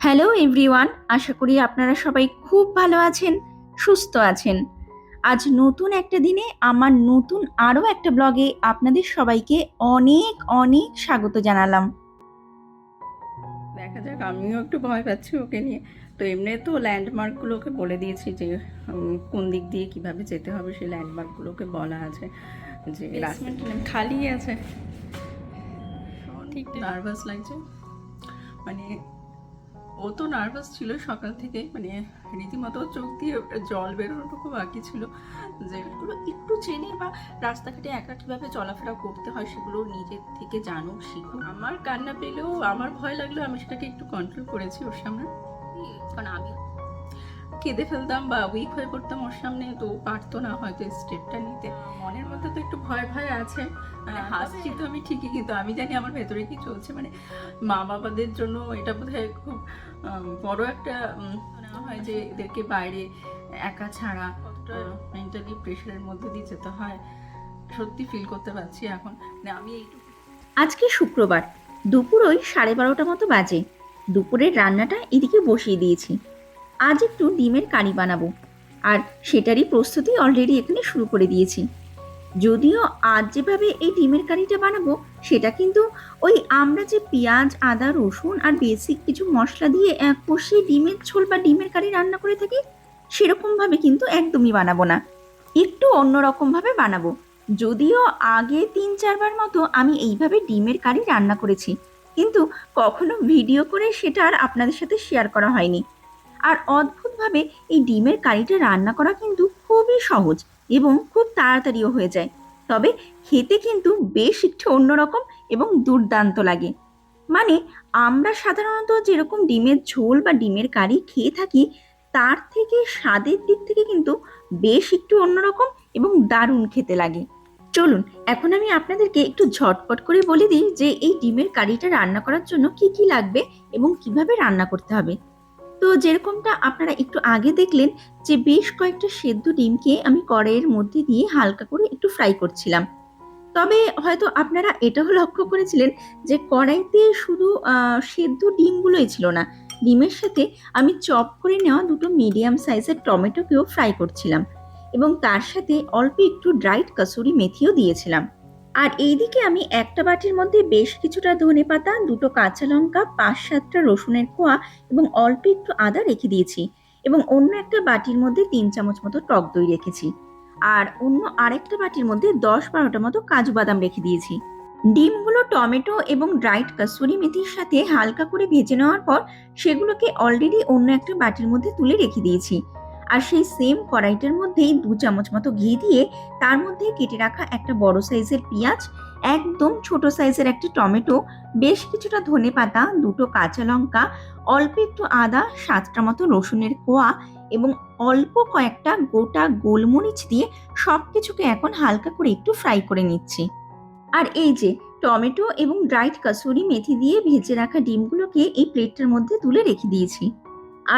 Hello everyone, আশা করি আপনারা সবাই খুব ভালো আছেন, সুস্থ আছেন। আজ নতুন একটা দিনে আমার নতুন আরও একটা ব্লগে আপনাদের সবাইকে অনেক অনেক স্বাগত জানালাম। দেখা যাক, আমিও একটু ভয় পাচ্ছি ওকে নিয়ে। তো এমনি তো ল্যান্ডমার্কগুলোকে বলে দিয়েছি যে কোন দিক দিয়ে কিভাবে যেতে হবে, সেই ল্যান্ডমার্কগুলোকে বলা আছে যে রাস্তা খালি আছে। ঠিক নার্ভাস লাগছে, মানে ও তো নার্ভাস ছিল সকাল থেকে, মানে রীতিমতো চোখ দিয়ে জল বেরোনোটুকু বাকি ছিল। যেগুলো একটু চেনে বা রাস্তাঘাটে একা কীভাবে চলাফেরা করতে হয় সেগুলো নিজের থেকে জানুক, শিখুক। আমার কান্না পেলেও, আমার ভয় লাগলেও আমি সেটাকে একটু কন্ট্রোল করেছি ওর সামনে, কারণ আমি কেঁদে ফেলতাম বা উইক হয়ে পড়তাম ওর সামনে, তো পারতো না হয়তো স্টেপটা নিতে। মনের মধ্যে তো একটু ভয় ভয় আছে, মানে হাসছি তো আমি ঠিকই, কিন্তু আমি জানি আমার ভেতরে কি চলছে। মানে মা বাবাদের জন্য এটা বোধহয় খুব বড় একটা মনে হয় যে এদেরকে বাইরে একা ছাড়া কতটা মেন্টালি প্রেশারের মধ্যে দিয়ে যেতে হয়, সত্যি ফিল করতে পারছি এখন। মানে আমি এইটুকু। আজকে শুক্রবার, দুপুর ওই 12:30 মতো বাজে। দুপুরের রান্নাটা এদিকে বসিয়ে দিয়েছি। আজ একটু ডিমের কারি বানাবো, আর সেটারই প্রস্তুতি অলরেডি এখানে শুরু করে দিয়েছি। যদিও আজ যেভাবে এই ডিমের কারিটা বানাবো সেটা কিন্তু ওই আমরা যে পেঁয়াজ, আদা, রসুন আর বেসিক কিছু মশলা দিয়ে কষিয়ে ডিমের ঝোল বা ডিমের কারি রান্না করে থাকি সেরকমভাবে কিন্তু একদমই বানাবো না, একটু অন্যরকমভাবে বানাবো। যদিও আগে 3-4 বার মতো আমি এইভাবে ডিমের কারি রান্না করেছি, কিন্তু কখনো ভিডিও করে সেটা আর আপনাদের সাথে শেয়ার করা হয়নি। আর অদ্ভুতভাবে এই ডিমের কারিটা রান্না করা কিন্তু খুবই সহজ এবং খুব তাড়াতাড়িও হয়ে যায়। তবে খেতে কিন্তু বেশ একটু অন্যরকম এবং দুর্দান্ত লাগে। মানে আমরা সাধারণত যেরকম ডিমের ঝোল বা ডিমের কারি খেয়ে থাকি তার থেকে স্বাদের দিক থেকে কিন্তু বেশ একটু অন্যরকম এবং দারুণ খেতে লাগে। চলুন এখন আমি আপনাদেরকে একটু ঝটপট করে বলে দিই যে এই ডিমের কারিটা রান্না করার জন্য কি কি লাগবে এবং কিভাবে রান্না করতে হবে। তো যেরকমটা আপনারা একটু আগে দেখলেন যে বেশ কয়েকটা সেদ্ধ ডিমকে আমি কড়াইয়ের মধ্যে দিয়ে হালকা করে একটু ফ্রাই করছিলাম। তবে হয়তো আপনারা এটাও লক্ষ্য করেছিলেন যে কড়াইতে শুধু সেদ্ধ ডিমগুলোই ছিল না, ডিমের সাথে আমি চপ করে নেওয়া দুটো মিডিয়াম সাইজের টমেটোকেও ফ্রাই করছিলাম এবং তার সাথে অল্প একটু ড্রাইড কাসুরি মেথিও দিয়েছিলাম। আর এইদিকে আমি একটা বাটির মধ্যে বেশ কিছুটা ধনেপাতা, দুটো কাঁচা লঙ্কা, 5-7টা রসুনের কোয়া এবং অল্প একটু আদা রেখে দিয়েছি এবং অন্য একটা বাটির মধ্যে 3 চামচ মতো টক দই রেখেছি। আর অন্য আরেকটা বাটির মধ্যে 10-12টা মতো কাজু বাদাম রেখে দিয়েছি। ডিমগুলো টমেটো এবং ড্রাইড কাসুরি মেথির সাথে হালকা করে ভেজে নেওয়ার পর সেগুলোকে অলরেডি অন্য একটা বাটির মধ্যে তুলে রেখে দিয়েছি। আর সেই সেম কড়াইটার মধ্যেই 2 চামচ মতো ঘি দিয়ে তার মধ্যে কেটে রাখা একটা বড় সাইজের পেঁয়াজ, একদম ছোট সাইজের একটা টমেটো, বেশ কিছুটা ধনেপাতা, দুটো কাঁচা লঙ্কা, অল্প একটু আদা, 7টা মতো রসুনের কোয়া এবং অল্প কয়েকটা গোটা গোলমরিচ দিয়ে সবকিছুকে এখন হালকা করে একটু ফ্রাই করে নিচ্ছি। আর এই যে টমেটো এবং ড্রাইড কাসুরি মেথি দিয়ে ভেজে রাখা ডিমগুলোকে এই প্লেটটার মধ্যে তুলে রেখে দিয়েছি।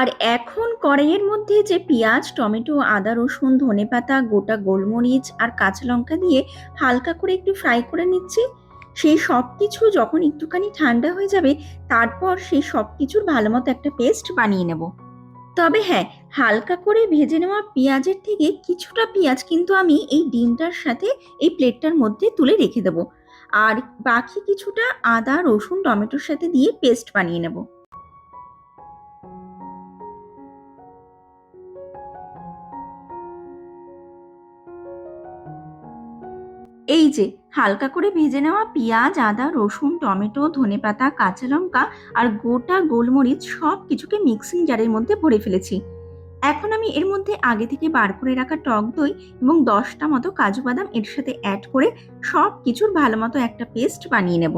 আর এখন কড়াইয়ের মধ্যে যে পেঁয়াজ, টমেটো, আদা, রসুন, ধনেপাতা, গোটা গোলমরিচ আর কাঁচা লঙ্কা দিয়ে হালকা করে একটু ফ্রাই করে নিচ্ছি। সেই সব কিছু যখন একটুখানি ঠান্ডা হয়ে যাবে তারপর সেই সব কিছুর ভালো মতো একটা পেস্ট বানিয়ে নেব। তবে হ্যাঁ, হালকা করে ভেজে নেওয়া পেঁয়াজের থেকে কিছুটা পেঁয়াজ কিন্তু আমি এই ডিমটার সাথে এই প্লেটটার মধ্যে তুলে রেখে দেবো, আর বাকি কিছুটা আদা, রসুন, টমেটোর সাথে দিয়ে পেস্ট বানিয়ে নেব। এই যে হালকা করে ভেজে নেওয়া পেঁয়াজ, আদা, রসুন, টমেটো, ধনেপাতা, কাঁচা লঙ্কা আর গোটা গোলমরিচ সব কিছুকে মিক্সিং জারের মধ্যে ভরে ফেলেছি। এখন আমি এর মধ্যে আগে থেকে বার করে রাখা টক দই এবং 10টা মতো কাজু বাদাম এর সাথে অ্যাড করে সব কিছুর ভালো মতো একটা পেস্ট বানিয়ে নেব।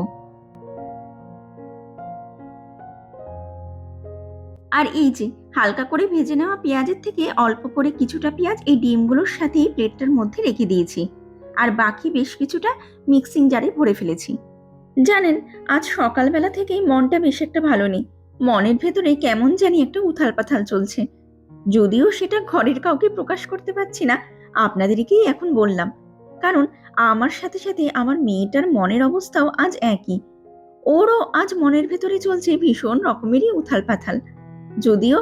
আর এই যে হালকা করে ভেজে নেওয়া পেঁয়াজের থেকে অল্প করে কিছুটা পেঁয়াজ এই ডিমগুলোর সাথে প্লেটটার মধ্যে রেখে দিয়েছি, আর বাকি বেশ কিছুটা মিক্সিং জারে ভরে ফেলেছি। জানেন, আজ সকালবেলা থেকেই মনটা বেশ একটা ভালো নেই। মনের ভেতরে কেমন জানি একটা উথাল পাথাল চলছে। যদিও সেটা ঘরের কাউকে প্রকাশ করতে পারছি না, আপনাদেরকেই এখন বললাম। কারণ আমার সাথে সাথে আমার মেয়েটার মনের অবস্থাও আজ একই। ওরও আজ মনের ভেতরে চলছে ভীষণ রকমেরই উথাল পাথাল। যদিও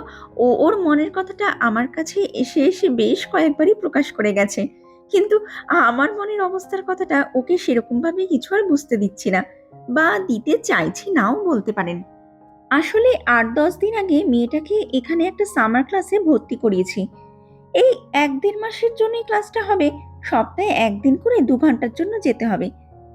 ওর মনের কথাটা আমার কাছে এসে এসে বেশ কয়েকবারই প্রকাশ করে গেছে, কিন্তু আমার মনের অবস্থার কথাটা ওকে সেরকমভাবে কিছু আর বুঝতে দিচ্ছি না, বা দিতে চাইছি নাও বলতে পারেন। আসলে ৮-১০ দিন আগে মেয়েটাকে এখানে একটা সামার ক্লাসে ভর্তি করিয়েছি। এই ১-১.৫ মাসের জন্যই ক্লাসটা হবে। সপ্তাহে ১ দিন করে ২ ঘন্টার জন্য যেতে হবে।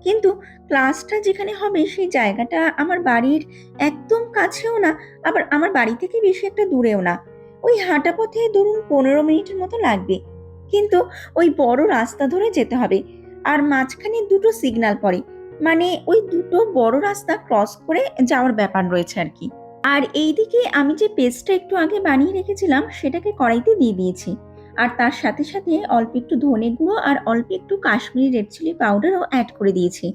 কিন্তু ক্লাসটা যেখানে হবে সেই জায়গাটা আমার বাড়ির একদম কাছেও না, আবার আমার বাড়ি থেকে বেশি একটা দূরেও না। ওই হাঁটা পথে ধরুন ১৫ মিনিটের মতো লাগবে। কিন্তু ওই বড় রাস্তা ধরে যেতে হবে। আর মাঝখানে ২ টো সিগন্যাল পড়ে। মানে ওই ২ টো বড় রাস্তা ক্রস করে যাওয়ার ব্যাপার রয়েছে আরকি। আর এইদিকে আমি যে পেস্টটা একটু আগে বানিয়ে রেখেছিলাম সেটাকে কড়াইতে দিয়ে দিয়েছি। আর তার সাথে সাথে অল্প একটু ধনে গুঁড়ো আর অল্প একটু কাশ্মীরি রেড চিলি পাউডারও অ্যাড করে দিয়েছি।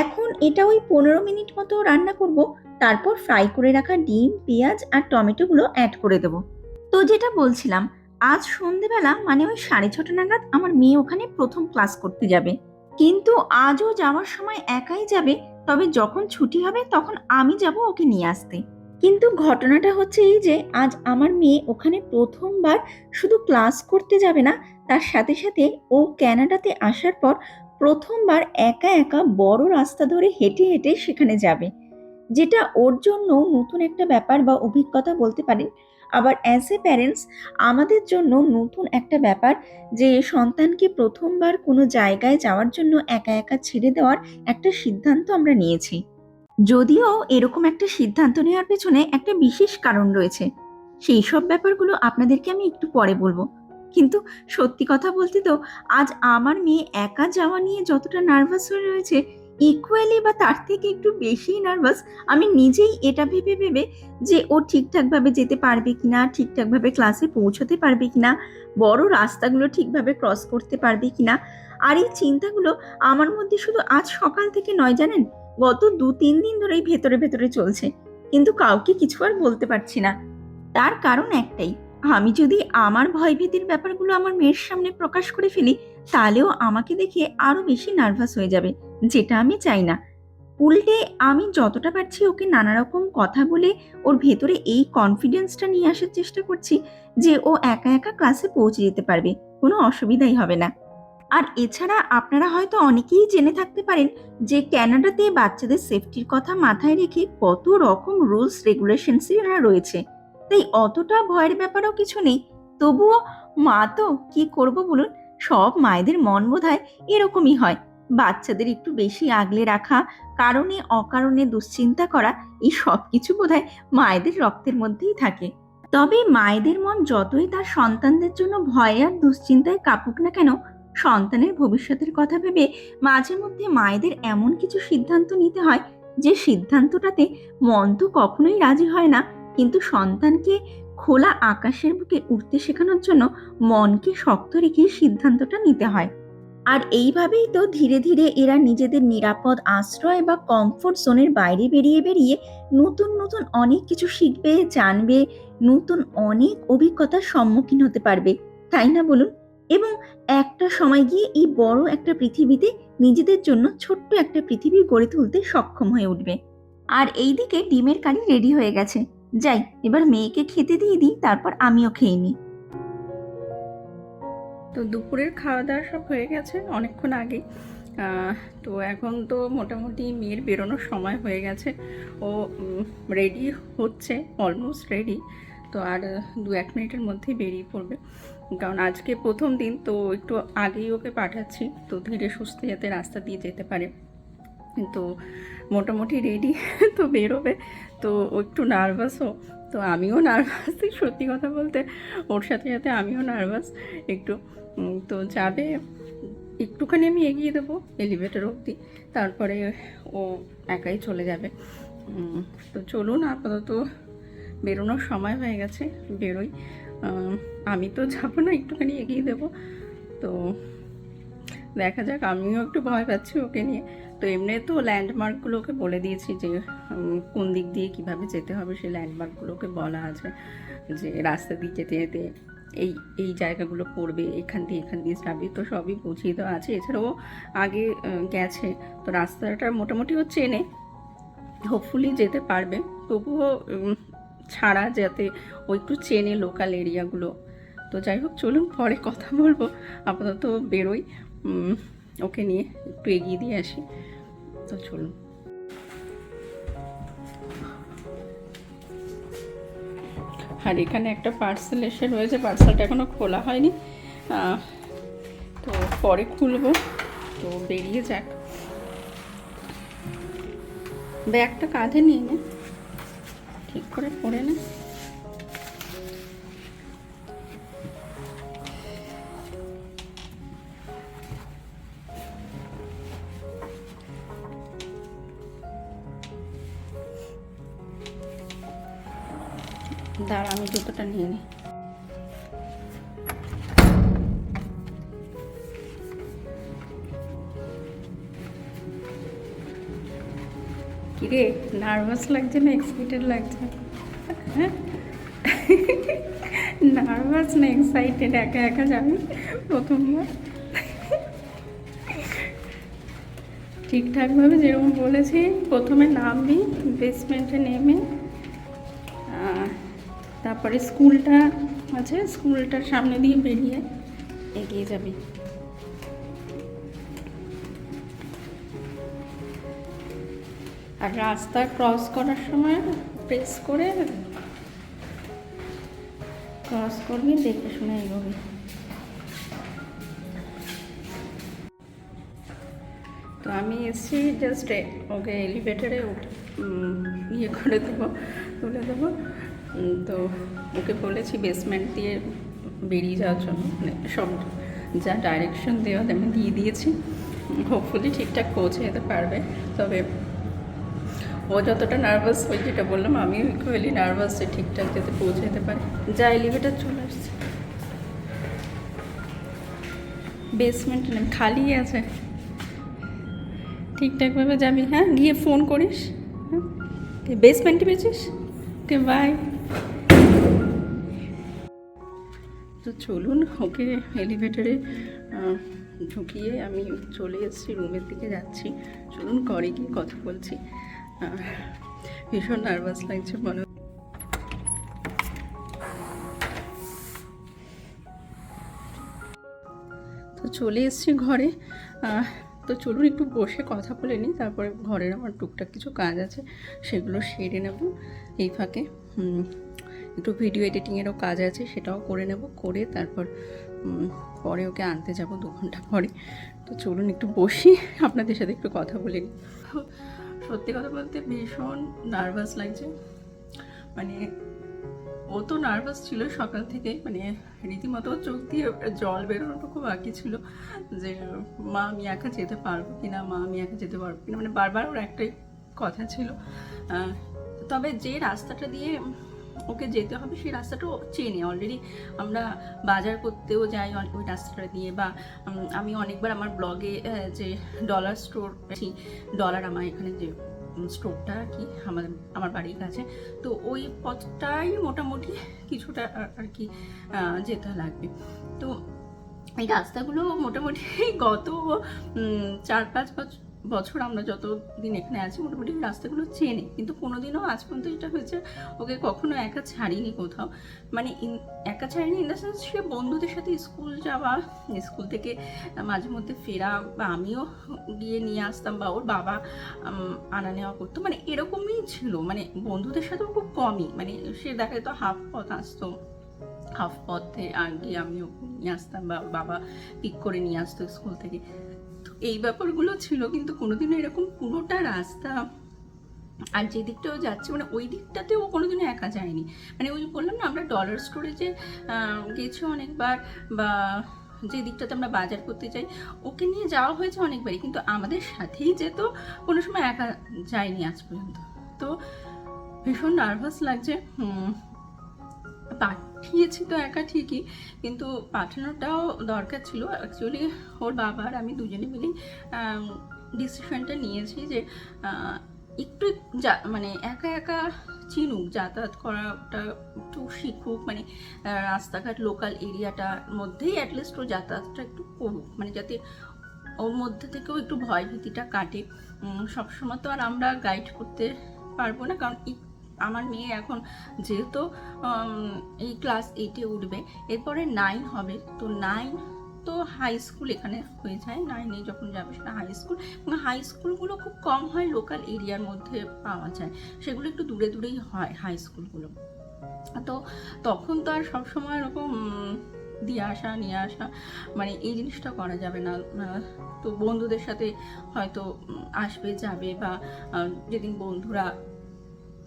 এখন এটা ওই ১৫ মিনিট মতো রান্না করব। তারপর ফ্রাই করে রাখা ডিম, পেঁয়াজ আর টমেটোগুলো অ্যাড করে দেব। তো যেটা বলছিলাম, আজ সন্ধেবেলা মানে ওই ৬:৩০ নাগাদ আমার মেয়ে ওখানে প্রথম ক্লাস করতে যাবে। কিন্তু আজও যাওয়ার সময় একাই যাবে, তবে যখন ছুটি হবে তখন আমি যাব ওকে নিয়ে আসতে। কিন্তু ঘটনাটা হচ্ছে এই যে আজ আমার মেয়ে ওখানে প্রথমবার শুধু ক্লাস করতে যাবে না, তার সাথে সাথে ও ক্যানাডাতে আসার পর প্রথমবার একা একা বড় রাস্তা ধরে হেঁটে হেঁটে সেখানে যাবে, যেটা ওর জন্য নতুন একটা ব্যাপার বা অভিজ্ঞতা বলতে পারেন। আবার অ্যাজ এ প্যারেন্টস আমাদের জন্য নতুন একটা ব্যাপার যে সন্তানকে প্রথমবার কোনো জায়গায় যাওয়ার জন্য একা একা ছেড়ে দেওয়ার একটা সিদ্ধান্ত আমরা নিয়েছি। যদিও এরকম একটা সিদ্ধান্ত নেওয়ার পেছনে একটা বিশেষ কারণ রয়েছে, সেই সব ব্যাপারগুলো আপনাদেরকে আমি একটু পরে বলবো। কিন্তু সত্যি কথা বলতে তো আজ আমার মেয়ে একা যাওয়া নিয়ে যতটা নার্ভাস হয়ে রয়েছে, ইকুয়ালি বা তার থেকে একটু বেশি নার্ভাস আমি নিজেই এটা ভেবে ভেবে যে ও ঠিকঠাকভাবে যেতে পারবে কিনা, ঠিকঠাকভাবে ক্লাসে পৌঁছতে পারবে কিনা, বড় রাস্তাগুলো ঠিকভাবে ক্রস করতে পারবে কিনা। আর এই চিন্তাগুলো আমার মধ্যে শুধু আজ সকাল থেকে নয় জানেন, গত ২-৩ দিন ধরেই ভেতরে ভেতরে চলছে, কিন্তু কাউকে কিছু আর বলতে পারছি না। তার কারণ একটাই, আমি যদি আমার ভয়ভীতির ব্যাপারগুলো আমার মেয়ের সামনে প্রকাশ করে ফেলি, তাহলেও আমাকে দেখে আরো বেশি নার্ভাস হয়ে যাবে, যেটা আমি চাই না। উল্টে আমি যতটা পারছি ওকে নানা রকম কথা বলে ওর ভেতরে এই কনফিডেন্সটা নিয়ে আসার চেষ্টা করছি যে ও একা একা ক্লাসে পৌঁছে যেতে পারবে, কোনো অসুবিধাই হবে না। আর এছাড়া আপনারা হয়তো অনেকেই জেনে থাকতে পারেন যে ক্যানাডাতে বাচ্চাদের সেফটির কথা মাথায় রেখে কত রকম রুলস রেগুলেশনস রয়েছে, তাই অতটা ভয়ের ব্যাপারও কিছু নেই। তবুও মা তো কি করব বলুন, সব মায়েদের মন বোধহয় এরকমই হয়। বাচ্চাদের একটু বেশি আগলে রাখা, কারণে অকারণে দুশ্চিন্তা করা, এই সব কিছু বোধহয় মায়েদের রক্তের মধ্যেই থাকে। তবে মায়েদের মন যতই তার সন্তানদের জন্য ভয়ে আর দুশ্চিন্তায় কাঁপুক না কেন, সন্তানের ভবিষ্যতের কথা ভেবে মাঝে মধ্যে মায়েদের এমন কিছু সিদ্ধান্ত নিতে হয় যে সিদ্ধান্তটাতে মন তো কখনোই রাজি হয় না, কিন্তু সন্তানকে খোলা আকাশের বুকে উঠতে শেখানোর জন্য মনকে শক্ত রেখে সিদ্ধান্তটা নিতে হয়। আর এইভাবেই তো ধীরে ধীরে এরা নিজেদের নিরাপদ আশ্রয় বা কমফোর্ট জোনের বাইরে বেরিয়ে বেরিয়ে নতুন নতুন অনেক কিছু শিখবে, জানবে, নতুন অনেক অভিজ্ঞতার সম্মুখীন হতে পারবে, তাই না বলুন? এবং একটা সময় গিয়ে এই বড় একটা পৃথিবীতে নিজেদের জন্য ছোট্ট একটা পৃথিবী গড়ে তুলতে সক্ষম হয়ে উঠবে। আর এইদিকে ডিমের কারি রেডি হয়ে গেছে। যাই, এবার মেয়েকে খেতে দিয়ে দিই, তারপর আমিও খেয়ে নিই। তো দুপুরের খাওয়া দাওয়া সব হয়ে গেছে অনেকক্ষণ আগেই। তো এখন তো মোটামুটি মেয়ের বেরোনোর সময় হয়ে গেছে। ও রেডি হচ্ছে, অলমোস্ট রেডি। তো আর ২-১ মিনিটের মধ্যেই বেরিয়ে পড়বে, কারণ আজকে প্রথম দিন তো একটু আগেই ওকে পাঠাচ্ছি, তো ধীরে সুস্থে যাতে রাস্তা দিয়ে যেতে পারে। তো মোটামুটি রেডি তো বেরোবে। তো ও একটু নার্ভাসও, তো আমিও নার্ভাস সত্যি কথা বলতে, ওর সাথে সাথে আমিও নার্ভাস একটু। তো যাবে, একটুখানি আমি এগিয়ে দেবো এলিভেটর অবধি, তারপরে ও একাই চলে যাবে। তো চলুন, আপাতত বেরোনোর সময় হয়ে গেছে, বেরোই। আমি তো যাবো না, একটুখানি এগিয়ে দেবো। তো দেখা যাক, আমিও একটু ভয় পাচ্ছি ওকে নিয়ে। তো এমনি তো ল্যান্ডমার্কগুলোকে বলে দিয়েছি যে কোন দিক দিয়ে কিভাবে যেতে হবে, সেই ল্যান্ডমার্কগুলোকে বলা আছে যে রাস্তা দিয়ে যেতে যেতে এই এই জায়গাগুলো পড়বে, এখান দিয়ে যাবি, তো সবই বুঝিয়ে দেওয়া আছে। এছাড়াও আগে গেছে, তো রাস্তাটা মোটামুটি ও চেনে, হোপফুলি যেতে পারবে। তবুও ছাড়া, যাতে ও একটু চেনে লোকাল এরিয়াগুলো। তো যাই হোক, চলুন পরে কথা বলবো, আপাতত বেরোই, ওকে নিয়ে একটু এগিয়ে দিয়ে আসি। তো চলুন। আর এখানে একটা পার্সেল এসে রয়েছে, পার্সেলটা এখনও খোলা হয়নি, তো পরে খুলবো। তো বেরিয়ে যাক। ব্যাগটা কাঁধে নিয়ে নে, ঠিক করে পরে নে। দাঁড়া, আমি জুতোটা নিয়ে নিই। কিরে, নার্ভাস লাগছে না এক্সাইটেড লাগছে? হ্যাঁ, নার্ভাস না এক্সাইটেড? একা একা যাবি প্রথমবার। ঠিকঠাকভাবে যেরকম বলেছি, প্রথমে নামবি বেসমেন্টে, নেমে তারপরে স্কুলটা আছে, স্কুলটার সামনে দিয়ে বেরিয়ে এগিয়ে যাবি। আর রাস্তা ক্রস করার সময় প্রেস করে ক্রস করবি, দেখে শুনে এগোবি। তো আমি এসেছি জাস্ট ওকে এলিভেটারে ইয়ে করে দেবো, তুলে দেবো। তো ওকে বলেছি বেসমেন্ট দিয়ে বেরিয়ে যাওয়ার জন্য, মানে সব যা ডাইরেকশন দেওয়া আমি দিয়ে দিয়েছি। হোপফুলি ঠিকঠাক পৌঁছে যেতে পারবে। তবে ও যতটা নার্ভাস, ওই যেটা বললাম, আমিও ইকুয়ালি নার্ভাস যে ঠিকঠাক যাতে পৌঁছে যেতে পারে। যা, এলিভেটার চলে আসছে, বেসমেন্ট নেই, খালি আছে, ঠিকঠাকভাবে যাবি। হ্যাঁ, গিয়ে ফোন করিস। হ্যাঁ, বেসমেন্টে পেয়েছিস। ওকে, বাই। তো চলুন, ওকে এলিভেটরে ঢুকিয়ে আমি চলে এসেছি, রুমের দিকে যাচ্ছি। চলুন ঘরে গিয়ে কথা বলছি। ভীষণ নার্ভাস লাগছে মনে। তো চলে এসেছি ঘরে। তো চলুন একটু বসে কথা বলে নিই, তারপরে ঘরের আমার টুকটাক কিছু কাজ আছে, সেগুলো সেরে নেব। এই ফাঁকে একটু ভিডিও এডিটিংয়েরও কাজ আছে, সেটাও করে নেব, করে তারপর পরে ওকে আনতে যাব 2 ঘন্টা পরে। তো চলুন একটু বসি, আপনাদের সাথে একটু কথা বলে নিই। সত্যি কথা বলতে ভীষণ নার্ভাস লাগছে। মানে ও তো নার্ভাস ছিল সকাল থেকে, মানে রীতিমতো চোখ দিয়ে জল বেরোনোটুকু বাকি ছিল যে মা আমি একা যেতে পারবো কিনা, মা আমি একা যেতে পারবো কিনা, মানে বারবার ওর একটাই কথা ছিল। তবে যে রাস্তাটা দিয়ে ওকে যেতে হবে সেই রাস্তাটাও চেনে অলরেডি। আমরা বাজার করতেও যাই ওই রাস্তাটা দিয়ে, বা আমি অনেকবার আমার ব্লগে যে ডলার স্টোর, ডলার আমার এখানে যে স্টোরটা আর কি আমার বাড়ির কাছে, তো ওই পথটাই মোটামুটি কিছুটা আর কি যেতে লাগবে। তো এই রাস্তাগুলো মোটামুটি গত 4-5 বছর আমরা যতদিন এখানে আছি মোটামুটি রাস্তাগুলো চেনে, কিন্তু কোনোদিনও আজ পর্যন্ত এটা হয়েছে ওকে কখনো একা ছাড়িনি কোথাও। মানে একা ছাড়িনি ইন দ্য সেন্স, সে বন্ধুদের সাথে স্কুল যাওয়া, স্কুল থেকে মাঝে মধ্যে ফেরা, বা আমিও গিয়ে নিয়ে আসতাম, বা ওর বাবা আনা নেওয়া করতো, মানে এরকমই ছিল। মানে বন্ধুদের সাথেও খুব কমই, মানে সে দেখা যেত হাফ পথ আসতো, হাফ পথে গিয়ে আমিও নিয়ে আসতাম, বা বাবা পিক করে নিয়ে আসতো স্কুল থেকে। তো এই ব্যাপারগুলো ছিল, কিন্তু কোনোদিনও এরকম পুরোটা রাস্তা আর যে দিকটাও যাচ্ছে মানে ওই দিকটাতেও কোনোদিনও একা যায়নি। মানে ওই বললাম না, আমরা ডলার স্টোরে যে গেছি অনেকবার, বা যে দিকটাতে আমরা বাজার করতে যাই, ওকে নিয়ে যাওয়া হয়েছে অনেকবারই, কিন্তু আমাদের সাথেই যেত, কোনো সময় একা যায়নি আজ পর্যন্ত। তো ভীষণ নার্ভাস লাগছে। পাঠিয়েছি তো একা ঠিকই, কিন্তু পাঠানোটাও দরকার ছিল। অ্যাকচুয়ালি ওর বাবা আর আমি দুজনে মিলেই ডিসিশনটা নিয়েছি যে একটু মানে একা একা চিনুক, যাতায়াত করাটা একটু শিখুক, মানে রাস্তাঘাট লোকাল এরিয়াটার মধ্যেই অ্যাটলিস্ট ও যাতায়াতটা একটু করুক, মানে যাতে ওর মধ্যে থেকেও একটু ভয় ভীতিটা কাটে। সবসময় তো আর আমরা গাইড করতে পারবো না, কারণ আমার মেয়ে এখন যেহেতু এই ক্লাস 8-এ উঠবে, এরপরে 9 হবে, তো 9 তো হাই স্কুল এখানে হয়ে যায়, 9-এ যখন যাবে সেটা হাই স্কুল। এবং হাই স্কুলগুলো খুব কম হয়, লোকাল এরিয়ার মধ্যে পাওয়া যায়, সেগুলো একটু দূরে দূরেই হয় হাই স্কুলগুলো। তো তখন তো আর সবসময় এরকম দিয়ে আসা নিয়ে আসা মানে এই জিনিসটা করা যাবে না। তো বন্ধুদের সাথে হয়তো আসবে যাবে, বা যেদিন বন্ধুরা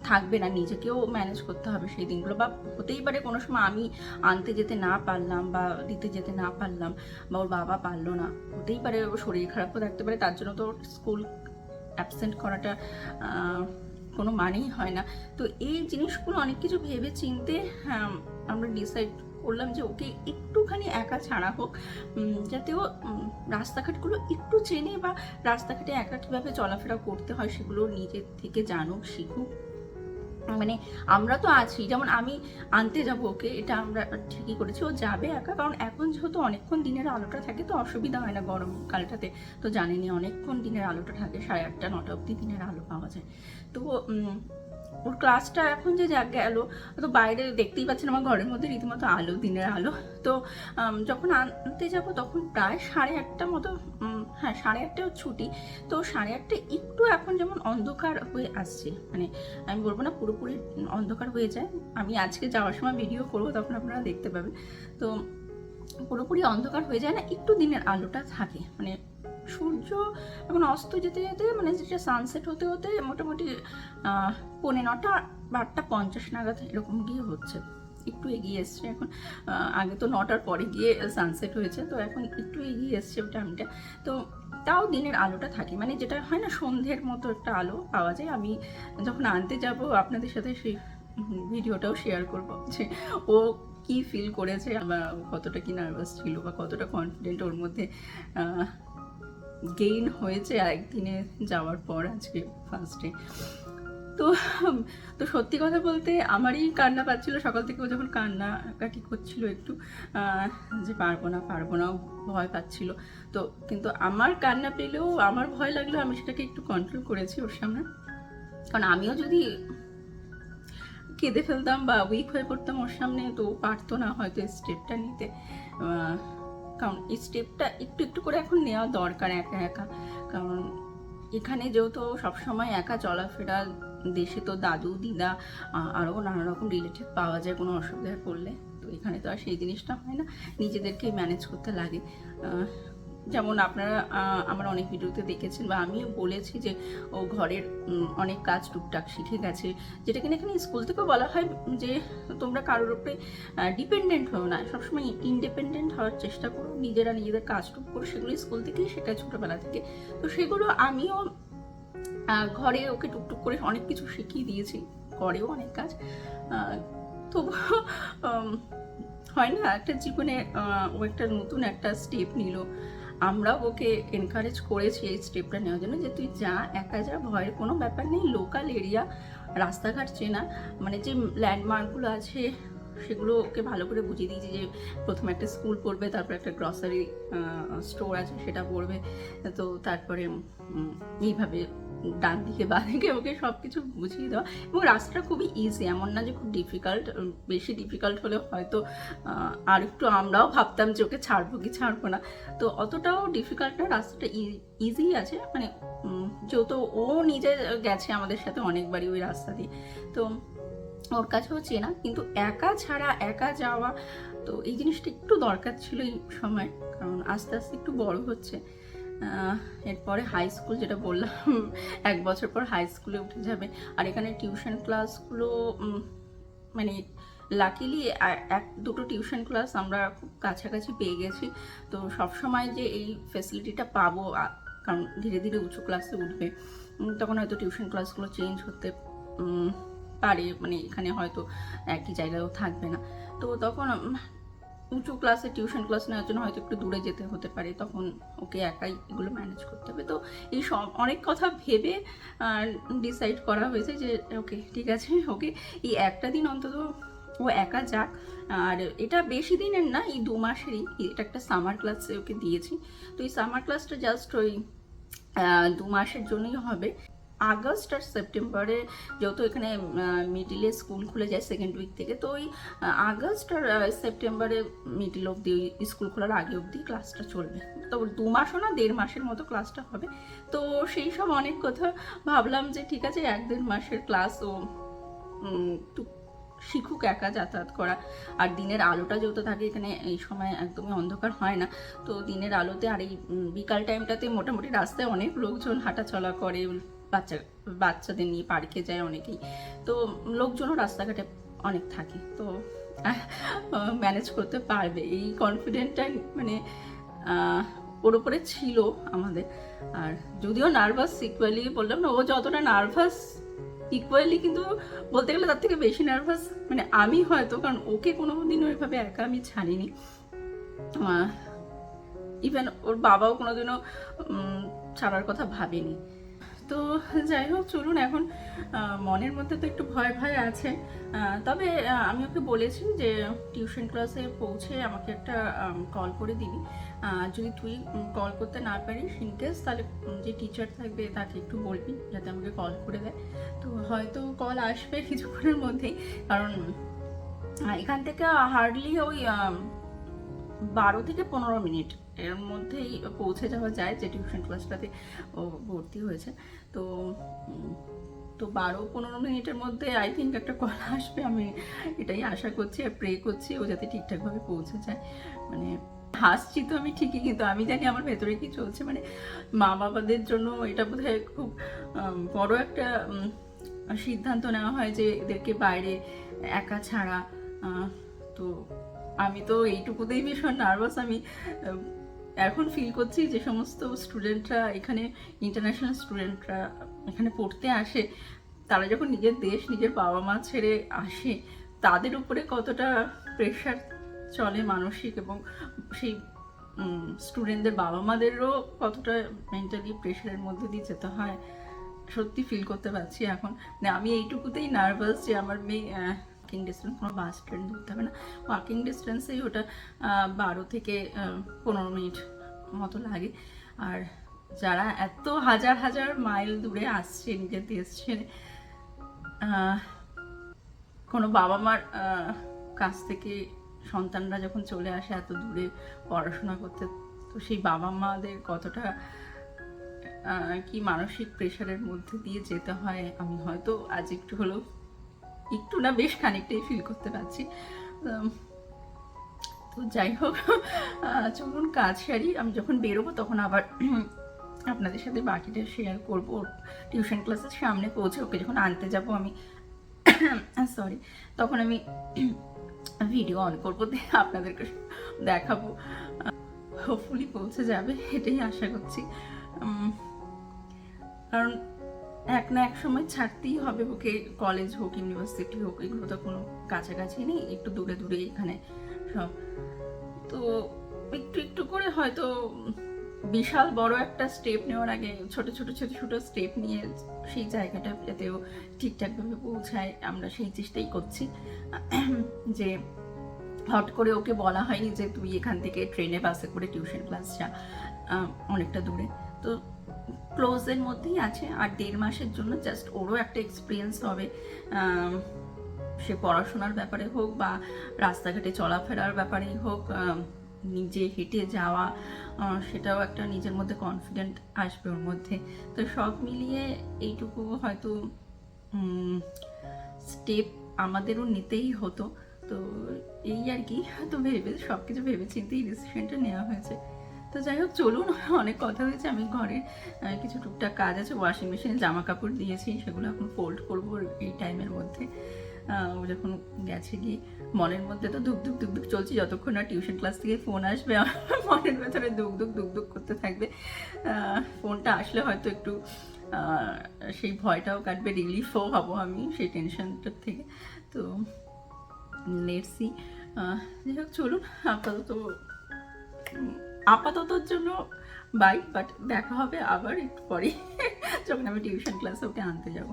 থাকবে না নিজেকেও ম্যানেজ করতে হবে সেই দিনগুলো, বা হতেই পারে কোনো সময় আমি আনতে যেতে না পারলাম বা দিতে যেতে না পারলাম, বা ওর বাবা পারলো না, হতেই পারে ওর শরীর খারাপও থাকতে পারে, তার জন্য তো স্কুল অ্যাবসেন্ট করাটা কোনো মানেই হয় না। তো এই জিনিসগুলো অনেক কিছু ভেবে চিনতে আমরা ডিসাইড করলাম যে ওকে একটুখানি একা ছাড়া হোক, যাতে ও রাস্তাঘাটগুলো একটু চেনে, বা রাস্তাঘাটে একা কীভাবে চলাফেরা করতে হয় সেগুলো নিজের থেকে জানুক, শিখুক। মানে আমরা তো আছি, যেমন আমি আনতে যাবো ওকে, এটা আমরা ঠিকই করেছি, ও যাবে একা, কারণ এখন যেহেতু অনেকক্ষণ দিনের আলোটা থাকে তো অসুবিধা হয় না গরমকালটাতে, তো জানেনই অনেকক্ষণ দিনের আলোটা থাকে, 8:30 9টা অবধি দিনের আলো পাওয়া যায়। তো ওর ক্লাসটা এখন যে গেল, তো বাইরে দেখতেই পাচ্ছেন আমার ঘরের মধ্যে রীতিমতো আলো, দিনের আলো। তো যখন আনতে যাব তখন প্রায় 8:30 মতো, হ্যাঁ 8:30 ছুটি, তো 8:30 একটু এখন যেমন অন্ধকার হয়ে আসছে, মানে আমি বলবো না পুরোপুরি অন্ধকার হয়ে যায়, আমি আজকে যাওয়ার সময় ভিডিও করবো তখন আপনারা দেখতে পাবেন। তো পুরোপুরি অন্ধকার হয়ে যায় না, একটু দিনের আলোটা থাকে, মানে সূর্য এখন অস্ত যেতে যেতে মানে যেটা সানসেট হতে হতে মোটামুটি 9:45 বা 8:50 নাগাদ এরকম গিয়ে হচ্ছে, একটু এগিয়ে এসছে এখন। আগে তো 9টার পরে গিয়ে সানসেট হয়েছে, তো এখন একটু এগিয়ে এসছে টাইমটা। তো তাও দিনের আলোটা থাকে, মানে যেটা হয় না সন্ধ্যের মতো একটা আলো পাওয়া যায়। আমি যখন আনতে যাব আপনাদের সাথে সেই ভিডিওটাও শেয়ার করব, যে ও কি ফিল করেছে, বা কতটা কি নার্ভাস ছিল, বা কতটা কনফিডেন্ট ওর মধ্যে গেইন হয়েছে একদিনে যাওয়ার পর, আজকে ফার্স্টে। তো তো সত্যি কথা বলতে আমারই কান্না পাচ্ছিল সকাল থেকে, ও যখন কান্নাকাটি করছিল একটু, যে পারবো না ভয় পাচ্ছিল। তো কিন্তু আমার কান্না পেলেও আমার ভয় লাগলেও আমি সেটাকে একটু কন্ট্রোল করেছি ওর সামনে, কারণ আমিও যদি কেঁদে ফেলতাম বা উইক হয়ে পড়তাম ওর সামনে, তো পারতো না হয়তো স্টেপটা নিতে, কারণ এই স্টেপটা একটু একটু করে এখন নেওয়া দরকার একা একা। কারণ এখানে যেহেতু সবসময় একা চলাফেরা, দেশে তো দাদু দিদা আরও নানা রকম রিলেটিভ পাওয়া যায় কোনো অসুবিধায় পড়লে, তো এখানে তো আর সেই জিনিসটা হয় না, নিজেদেরকেই ম্যানেজ করতে লাগে। যেমন আপনারা আমার অনেক ভিডিওতে দেখেছেন, বা আমিও বলেছি যে ও ঘরের অনেক কাজ টুকটাক শিখে গেছে, যেটা কিনা এখানে স্কুল থেকেও বলা হয় যে তোমরা কারোর উপরে ডিপেন্ডেন্ট হও না, সবসময় ইন্ডিপেন্ডেন্ট হওয়ার চেষ্টা করো, নিজেরা নিজেদের কাজ টুক করো, সেগুলো স্কুল থেকেই শেখায় ছোটোবেলা থেকে। তো সেগুলো আমিও ঘরে ওকে টুকটুক করে অনেক কিছু শিখিয়ে দিয়েছি, করেও অনেক কাজ। তবু হয় না একটা জীবনে ও একটা নতুন একটা স্টেপ নিল, আমরাও ওকে এনকারেজ করেছি এই স্টেপটা নেওয়ার জন্য, যে তুই যা, একা যা, ভয়ের কোনো ব্যাপার নেই, লোকাল এরিয়া, রাস্তাঘাট চেনা, মানে যে ল্যান্ডমার্কগুলো আছে সেগুলো ওকে ভালো করে বুঝিয়ে দিয়েছি, যে প্রথমে একটা স্কুল পড়বে, তারপর একটা গ্রসারি স্টোর আছে সেটা পড়বে, তো তারপরে এইভাবে ডান দিকে বাঁ দিকে ওকে সব কিছু বুঝিয়ে দেওয়া। এবং রাস্তাটা খুবই ইজি, এমন না যে খুব ডিফিকাল্ট, বেশি ডিফিকাল্ট হলে হয়তো আর একটু আমরাও ভাবতাম যে ওকে ছাড়বো কি ছাড়বো না, তো অতটাও ডিফিকাল্ট না, রাস্তাটা ইজি আছে, মানে যেহেতু ও নিজে গেছে আমাদের সাথে অনেকবারই ওই রাস্তা দিয়ে, তো ওর কাছেও চেনা, কিন্তু একা ছাড়া একা যাওয়া, তো এই জিনিসটা একটু দরকার ছিল এই সময়, কারণ আস্তে আস্তে একটু বড় হচ্ছে। এরপরে হাই স্কুল, যেটা বললাম 1 বছর পর হাই স্কুলে উঠে যাবে। আর এখানে টিউশন ক্লাসগুলো মানে লাকিলি 1-2টো টিউশন ক্লাস আমরা খুব কাছাকাছি পেয়ে গেছি, তো সবসময় যে এই ফেসিলিটিটা পাবো, কারণ ধীরে ধীরে উঁচু ক্লাসে উঠবে, তখন হয়তো টিউশন ক্লাসগুলো চেঞ্জ হতে পারে, মানে এখানে হয়তো একই জায়গায়ও থাকবে না, তো তখন উঁচু ক্লাসে টিউশন ক্লাস নেওয়ার জন্য হয়তো একটু দূরে যেতে হতে পারে, তখন ওকে একাই এগুলো ম্যানেজ করতে হবে। তো এই সব অনেক কথা ভেবে ডিসাইড করা হয়েছে যে ওকে ঠিক আছে, ওকে এই একটা দিন অন্তত ও একা যাক। আর এটা বেশি দিনের না, এই 2 মাসেরই, এটা একটা সামার ক্লাসে ওকে দিয়েছি, তো এই সামার ক্লাসটা জাস্ট ওই 2 মাসের জন্যই হবে। আগস্ট আর সেপ্টেম্বরে, যেহেতু এখানে মিডিলে স্কুল খুলে যায় সেকেন্ড উইক থেকে, তো ওই আগস্ট আর সেপ্টেম্বরে মিডিল অবধি, ওই স্কুল খোলার আগে অবধি ক্লাসটা চলবে। তো 2 মাসও না, 1.5 মাসের মতো ক্লাসটা হবে। তো সেই সব অনেক কথা ভাবলাম যে ঠিক আছে 1-1.5 মাসের ক্লাস ও একটু শিখুক একা যাতায়াত করা। আর দিনের আলোটা যেহেতু থাকে এখানে, এই সময় একদমই অন্ধকার হয় না, তো দিনের আলোতে আর এই বিকাল টাইমটাতে মোটামুটি রাস্তায় অনেক লোকজন হাঁটাচলা করে, বাচ্চাদের নিয়ে পার্কে যায় অনেকেই, তো লোকজনও রাস্তাঘাটে অনেক থাকে, তো ম্যানেজ করতে পারবে এই কনফিডেন্টটা মানে ওর উপরে ছিল আমাদের। আর যদিও নার্ভাস ইকুয়ালি, বললাম না ও যতটা নার্ভাস ইকুয়ালি, কিন্তু বলতে গেলে তার থেকে বেশি নার্ভাস মানে আমি হয়তো, কারণ ওকে কোনোদিন ওইভাবে একা আমি ছাড়িনি। ইভেন ওর বাবাও কোনোদিনও ছাড়ার কথা ভাবেনি। তো যাই হোক, চলুন এখন মনের মধ্যে তো একটু ভয় ভয় আছে, তবে আমি ওকে বলেছি যে টিউশন ক্লাসে পৌঁছে আমাকে একটা কল করে দিবি, যদি তুই কল করতে না পারিস ইনকেস, তাহলে যে টিচার থাকবে তাকে একটু বলবি যাতে আমাকে কল করে দেয়। তো হয়তো কল আসবে কিছুক্ষণের মধ্যেই, কারণ এখান থেকে হার্ডলি ওই 12 থেকে 15 মিনিট এর মধ্যেই পৌঁছে যাওয়া যায়, যে টিউশন ক্লাসটাতে ও ভর্তি হয়েছে। তো 12-15 মিনিটের মধ্যে আই থিঙ্ক একটা কল আসবে, আমি এটাই আশা করছি আর প্রে করছি ও যাতে ঠিকঠাকভাবে পৌঁছে যায়। মানে হাসছি তো আমি ঠিকই, কিন্তু আমি জানি আমার ভেতরে কি চলছে। মানে মা বাবাদের জন্য এটা বোধহয় খুব বড় একটা সিদ্ধান্ত নেওয়া হয় যে এদেরকে বাইরে একা ছাড়া। তো আমি তো এইটুকুতেই ভীষণ নার্ভাস। আমি এখন ফিল করছি যে সমস্ত স্টুডেন্টরা এখানে, ইন্টারন্যাশনাল স্টুডেন্টরা এখানে পড়তে আসে, তারা যখন নিজের দেশ, নিজের বাবা মা ছেড়ে আসে, তাদের উপরে কতটা প্রেশার চলে মানসিক, এবং সেই স্টুডেন্টদের বাবা মাদেরও কতটা মেন্টালি প্রেশারের মধ্যে দিয়ে যেতে হয়, সত্যি ফিল করতে পারছি এখন। মানে আমি এইটুকুতেই নার্ভাস যে আমার মেয়ে ওয়াকিং ডিস্টেন্স, কোনো বাস ট্রেন ধরতে হবে না, ওয়াকিং ডিস্টেন্সেই ওটা 12 থেকে 15 মিনিট মতো লাগে। আর যারা এত হাজার হাজার মাইল দূরে আসছে নিজের দেশ ছেড়ে, কোনো বাবা মার কাছ থেকে সন্তানরা যখন চলে আসে এত দূরে পড়াশোনা করতে, তো সেই বাবা মাদের কতটা কি মানসিক প্রেশারের মধ্যে দিয়ে যেতে হয়, আমি হয়তো আজ একটু হলেও, একটু না বেশ খানিকটাই ফিল করতে পারছি। তো যাই হোক, চলুন কাজ সারি, আমি যখন বেরোবো তখন আবার আপনাদের সাথে বাকিটা শেয়ার করবো। টিউশন ক্লাসের সামনে পৌঁছে ওকে যখন আনতে যাব আমি, সরি, তখন আমি ভিডিও অন করবো, আপনাদেরকে দেখাবো। হোপফুলি পৌঁছে যাবে, এটাই আশা করছি, কারণ এক না এক সময় ছাড়তেই হবে ওকে। কলেজ হোক, ইউনিভার্সিটি হোক, এগুলো তো কোনো কাছাকাছি নেই, একটু দূরে দূরে এখানে সব। তো একটু একটু করে হয়তো বিশাল বড় একটা স্টেপ নেওয়ার আগে ছোট ছোট ছোট ছোট স্টেপ নিয়ে সেই জায়গাটা যাতেও ঠিকঠাকভাবে পৌঁছায়, আমরা সেই চেষ্টাই করছি। যে হট করে ওকে বলা হয়নি যে তুই এখান থেকে ট্রেনে বাসে করে টিউশন ক্লাস যা, অনেকটা দূরে, তো ক্লোজের মধ্যেই আছে। আর 1.5 মাসের জন্য জাস্ট ওরও একটা এক্সপিরিয়েন্স হবে, সে পড়াশোনার ব্যাপারে হোক বা রাস্তাঘাটে চলাফেরার ব্যাপারেই হোক, নিজে হেঁটে যাওয়া, সেটাও একটা নিজের মধ্যে কনফিডেন্ট আসবে ওর মধ্যে। তো সব মিলিয়ে এইটুকু হয়তো স্টেপ আমাদেরও নিতেই হতো। তো এই আর কি, তো সব কিছু ভেবে চিন্তেই ডিসিশনটা নেওয়া হয়েছে। তো যাই হোক, চলুন, অনেক কথা হয়েছে। আমি ঘরে কিছু টুকটাক কাজ আছে, ওয়াশিং মেশিনে জামা কাপড় দিয়েছি, সেগুলো এখন ফোল্ড করবো এই টাইমের মধ্যে। ও যখন গেছে গিয়ে, মনের মধ্যে তো ধুক ধুক ধুক ধুক চলছে, যতক্ষণ না টিউশন ক্লাস থেকে ফোন আসবে আমার মনের ভেতরে ধুক ধুক ধুক ধুক করতে থাকবে। ফোনটা আসলে হয়তো একটু সেই ভয়টাও কাটবে, রিলিফও হবো আমি সেই টেনশনটার থেকে। তো লেটস সি, যাই হোক চলুন, আপাততর জন্য বাই, বাট দেখা হবে আবার একটু পরে যখন আমি টিউশন ক্লাসে ওকে আনতে যাব।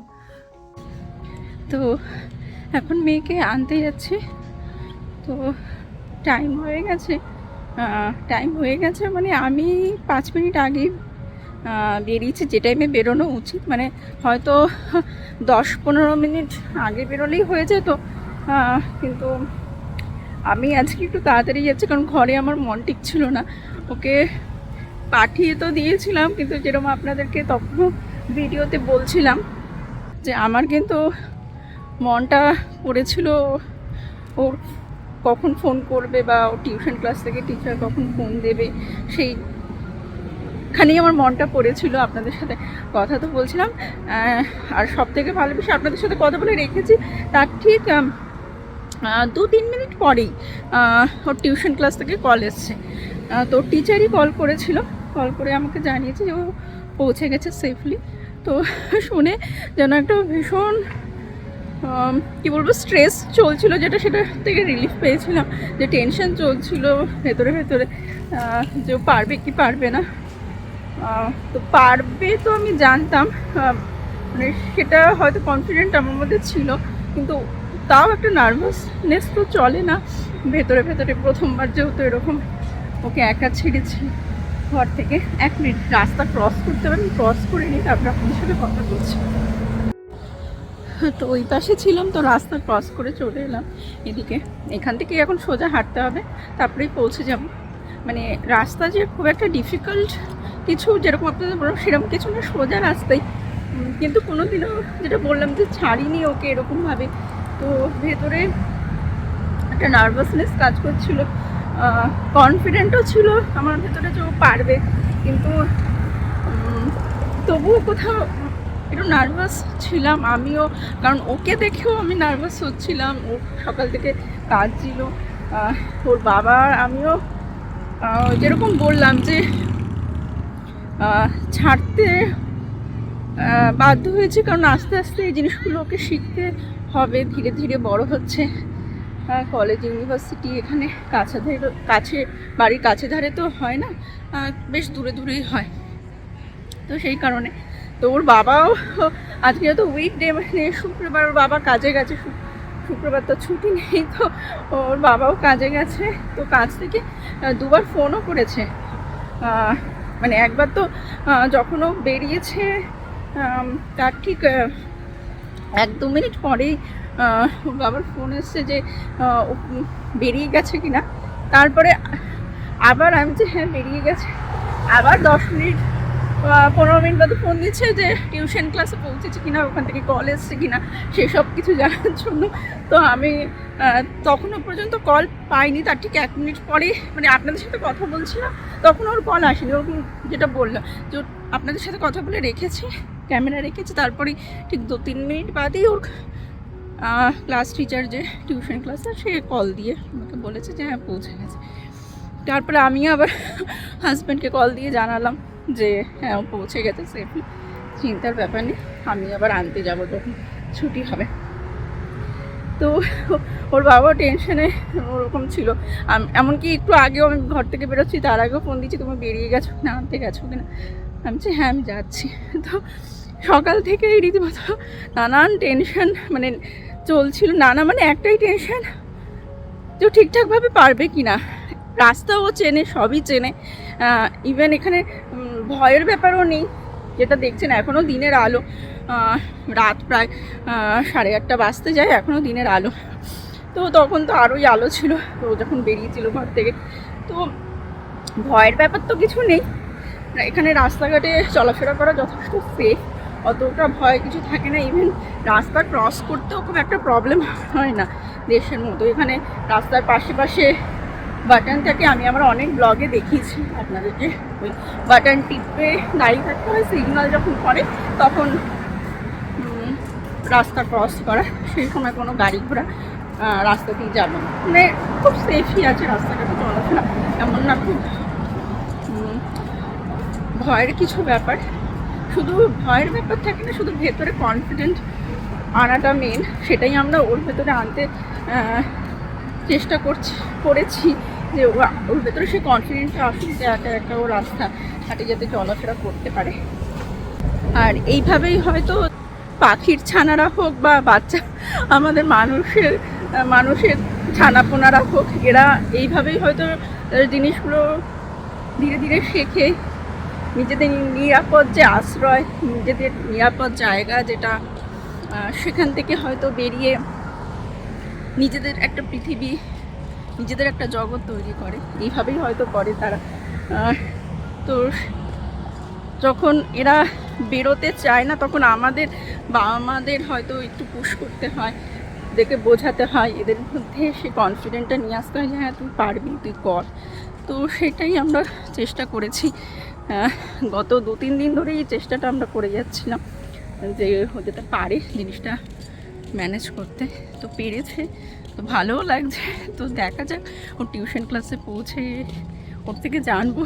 তো এখন মেয়েকে আনতে যাচ্ছি, তো টাইম হয়ে গেছে মানে আমি 5 মিনিট আগেই বেরিয়েছে যে টাইমে বেরোনো উচিত, মানে হয়তো 10-15 মিনিট আগে বেরোলেই হয়ে যেত, কিন্তু আমি আজকে একটু তাড়াতাড়ি যাচ্ছি কারণ ঘরে আমার মন টিকছিল না। ওকে পাঠিয়ে তো দিয়েছিলাম, কিন্তু যেরকম আপনাদেরকে তখনও ভিডিওতে বলছিলাম যে আমার কিন্তু মনটা পড়েছিল ওর কখন ফোন করবে বা ও টিউশন ক্লাস থেকে টিচার কখন ফোন দেবে, সেইখানেই আমার মনটা পড়েছিল। আপনাদের সাথে কথা তো বলছিলাম, আর সব থেকে ভালো বিষয় আপনাদের সাথে কথা বলে রেখেছি, তার ঠিক 2-3 মিনিট পরেই ওর টিউশন ক্লাস থেকে কল এসছে। তো টিচারই কল করেছিল, কল করে আমাকে জানিয়েছে যে ও পৌঁছে গেছে সেফলি। তো শুনে যেন একটা ভীষণ কী বলবো স্ট্রেস চলছিল, যেটা সেটা থেকে রিলিফ পেয়েছিলাম, যে টেনশন চলছিল ভেতরে ভেতরে যে ও পারবে কি পারবে না। তো পারবে তো আমি জানতাম, মানে সেটা হয়তো কনফিডেন্ট আমার মধ্যে ছিল, কিন্তু তাও একটা নার্ভাসনেস তো চলে না ভেতরে ভেতরে। প্রথমবার যেহেতু এরকম ওকে একা ছেড়েছি ঘর থেকে। 1 মিনিট রাস্তা ক্রস করতে হবে, আমি ক্রস করে নিই তারপর আপনাদের সাথে কথা বলছি। তো ওই পাশে ছিলাম, তো রাস্তা ক্রস করে চলে এলাম এদিকে। এখান থেকে এখন সোজা হাঁটতে হবে, তারপরেই পৌঁছে যাব। মানে রাস্তা যে খুব একটা ডিফিকাল্ট কিছু যেরকম আপনাদের বললাম সেরকম কিছু না, সোজা রাস্তায়, কিন্তু কোনোদিনও যেটা বললাম যে ছাড়িনি ওকে এরকমভাবে। তো ভেতরে একটা নার্ভাসনেস কাজ করছিল, কনফিডেন্টও ছিল আমার ভেতরে যে ও পারবে, কিন্তু তবুও কোথাও একটু নার্ভাস ছিলাম আমিও, কারণ ওকে দেখেও আমি নার্ভাস হচ্ছিলাম। ও সকাল থেকে কাজ ছিল, ওর বাবা আমিও যেরকম বললাম যে ছাড়তে বাধ্য হয়েছে, কারণ আস্তে আস্তে এই জিনিসগুলো ওকে শিখতে হবে, ধীরে ধীরে বড় হচ্ছে। কলেজ ইউনিভার্সিটি এখানে কাছে বাড়ির কাছে ধারে তো হয় না, বেশ দূরে দূরেই হয়। তো সেই কারণে তো ওর বাবাও আজকে যেহেতু উইকডে, মানে শুক্রবার ওর বাবা কাজে গেছে, শুক্রবার তো ছুটি নেই, তো ওর বাবাও কাজে গেছে। তো কাজ থেকে 2বার ফোনও করেছে, মানে একবার তো যখন ও বেরিয়েছে তার ঠিক 1-2 মিনিট পরেই ওর বাবার ফোন এসছে যে ও বেরিয়ে গেছে কিনা। তারপরে আবার আমি যে হ্যাঁ বেরিয়ে গেছে, আবার 10 মিনিট 15 মিনিট বাদে ফোন দিচ্ছে যে টিউশন ক্লাসে পৌঁছেছে কিনা, ওখান থেকে কল এসছে কিনা, সেসব কিছু জানার জন্য। তো আমি তখনও পর্যন্ত কল পাইনি, তার ঠিক 1 মিনিট পরে মানে আপনাদের সাথে কথা বলছিলাম তখন ওর কল আসেনি। ওরকম যেটা বললাম যে আপনাদের সাথে কথা বলে রেখেছি, ক্যামেরা রেখেছি, তারপরে ঠিক 2-3 মিনিট বাদেই ওর ক্লাস টিচার যে টিউশন ক্লাসে সে কল দিয়ে আমাকে বলেছে যে হ্যাঁ পৌঁছে গেছে। তারপরে আমি আবার হাজব্যান্ডকে কল দিয়ে জানালাম যে হ্যাঁ ও পৌঁছে গেছে সেফলি, চিন্তার ব্যাপার নেই, আমি আবার আনতে যাব যখন ছুটি হবে। তো ওর বাবা টেনশনে ওরকম ছিল, এমনকি একটু আগেও আমি ঘর থেকে বেরোচ্ছি তার আগেও ফোন দিচ্ছি তুমি বেরিয়ে গেছো না, আনতে গেছো কিনা। আমি বলছি হ্যাঁ আমি যাচ্ছি। তো সকাল থেকেই রীতিমতো নানান টেনশন মানে চলছিল, মানে একটাই টেনশন যে ঠিকঠাকভাবে পারবে কি না। রাস্তাও চেনে, সবই চেনে, ইভেন এখানে ভয়ের ব্যাপারও নেই, যেটা দেখছেন এখনও দিনের আলো, রাত প্রায় 8:30 বাজতে যায়, এখনও দিনের আলো। তো তখন তো আরোই আলো ছিল তো যখন বেরিয়েছিল ঘর থেকে। তো ভয়ের ব্যাপার তো কিছু নেই, এখানে রাস্তাঘাটে চলাফেরা করা যথেষ্ট সেফ, অতটা ভয় কিছু থাকে না। ইভেন রাস্তা ক্রস করতেও খুব একটা প্রবলেম হয় না দেশের মতো। এখানে রাস্তার পাশে পাশে বাটন থাকে, আমি আমার অনেক ব্লগে দেখিয়েছি আপনাদেরকে, ওই বাটন টিপে দাঁড়িয়ে থাকতে হয়, সিগন্যাল যখন পড়ে তখন রাস্তা ক্রস করা, সেই সময় কোনো গাড়ি ঘোড়া রাস্তাতেই যাবে না, মানে খুব সেফই আছে রাস্তাঘাটে চলাফেরা, এমন না খুব ভয়ের কিছু ব্যাপার। শুধু ভয়ের ব্যাপার থাকে না, শুধু ভেতরে কনফিডেন্ট আনাটা মেন, সেটাই আমরা ওর ভেতরে আনতে চেষ্টা করেছি যে ওর ভেতরে সে কনফিডেন্টটা আসুক, যে একা একা ও রাস্তা হাঁটে যাতে চলাফেরা করতে পারে। আর এইভাবেই হয়তো পাখির ছানারা হোক বা বাচ্চা আমাদের মানুষের ছানাপোনারা হোক, এরা এইভাবেই হয়তো জিনিসগুলো ধীরে ধীরে শেখে, নিজেদের নিরাপদ যে আশ্রয়, নিজেদের নিরাপদ জায়গা যেটা, সেখান থেকে হয়তো বেরিয়ে নিজেদের একটা পৃথিবী, নিজেদের একটা জগৎ তৈরি করে, এইভাবেই হয়তো করে তারা। তো যখন এরা বেরোতে চায় না তখন আমাদের বাবা মাদের হয়তো একটু পুশ করতে হয়, দেখে বোঝাতে হয়, এদের মধ্যে সে কনফিডেন্টটা নিয়ে আসতে হয় যে হ্যাঁ তুই পারবি, তুই কর। তো সেটাই আমরা চেষ্টা করেছি গত 2-3 দিন ধরে এই চেষ্টাটা আমরা করে যাচ্ছিলাম যে যাতে পারে জিনিসটা ম্যানেজ করতে। তো পেরেছে, তো ভালোও লাগছে। তো দেখা যাক ওর টিউশন ক্লাসে পৌঁছে ওর থেকে জানবো